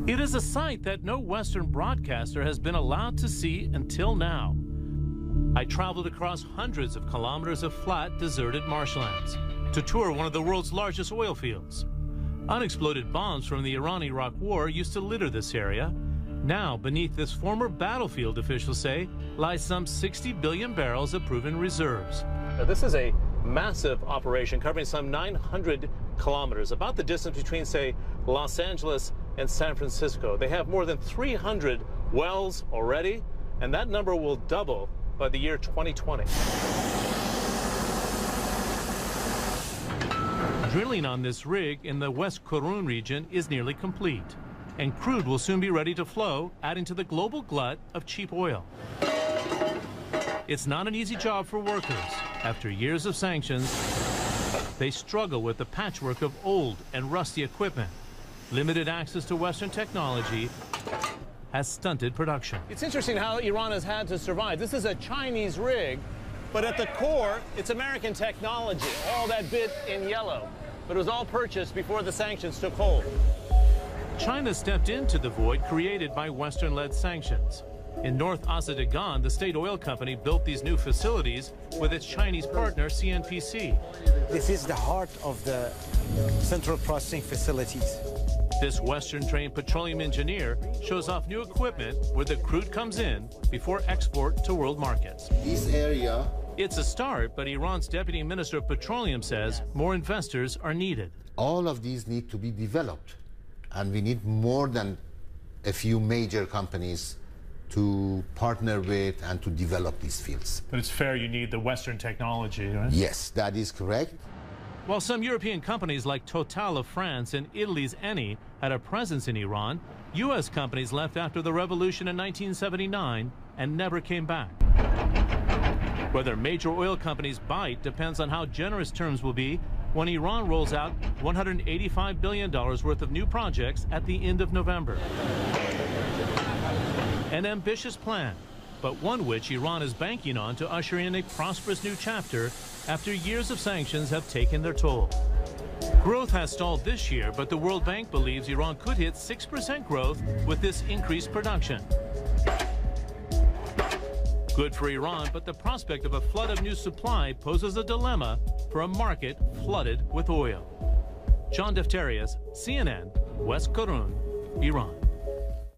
It is a sight that no Western broadcaster has been allowed to see until now. I traveled across hundreds of kilometers of flat, deserted marshlands to tour one of the world's largest oil fields. Unexploded bombs from the Iran-Iraq War used to litter this area. Now, beneath this former battlefield, officials say, lies some 60 billion barrels of proven reserves. Now, this is a massive operation covering some 900 kilometers, about the distance between, say, Los Angeles and San Francisco. They have more than 300 wells already, and that number will double by the year 2020. Drilling on this rig in the West Qurun region is nearly complete, and crude will soon be ready to flow, adding to the global glut of cheap oil. It's not an easy job for workers. After years of sanctions, they struggle with the patchwork of old and rusty equipment. Limited access to Western technology has stunted production. It's interesting how Iran has had to survive. This is a Chinese rig, but at the core, it's American technology, all that bit in yellow. But it was all purchased before the sanctions took hold. China stepped into the void created by Western-led sanctions. In North Azerbaijan, the state oil company built these new facilities with its Chinese partner, CNPC. This is the heart of the central processing facilities. This Western-trained petroleum engineer shows off new equipment where the crude comes in before export to world markets. This area... It's a start, but Iran's Deputy Minister of Petroleum says more investors are needed. All of these need to be developed, and we need more than a few major companies to partner with and to develop these fields. But it's fair you need the Western technology, right? Yes, that is correct. While some European companies like Total of France and Italy's Eni had a presence in Iran, U.S. companies left after the revolution in 1979 and never came back. Whether major oil companies bite depends on how generous terms will be when Iran rolls out $185 billion worth of new projects at the end of November. An ambitious plan, but one which Iran is banking on to usher in a prosperous new chapter after years of sanctions have taken their toll. Growth has stalled this year, but the World Bank believes Iran could hit 6% growth with this increased production. Good for Iran, but the prospect of a flood of new supply poses a dilemma for a market flooded with oil. John Defterios, CNN, West Qurun, Iran.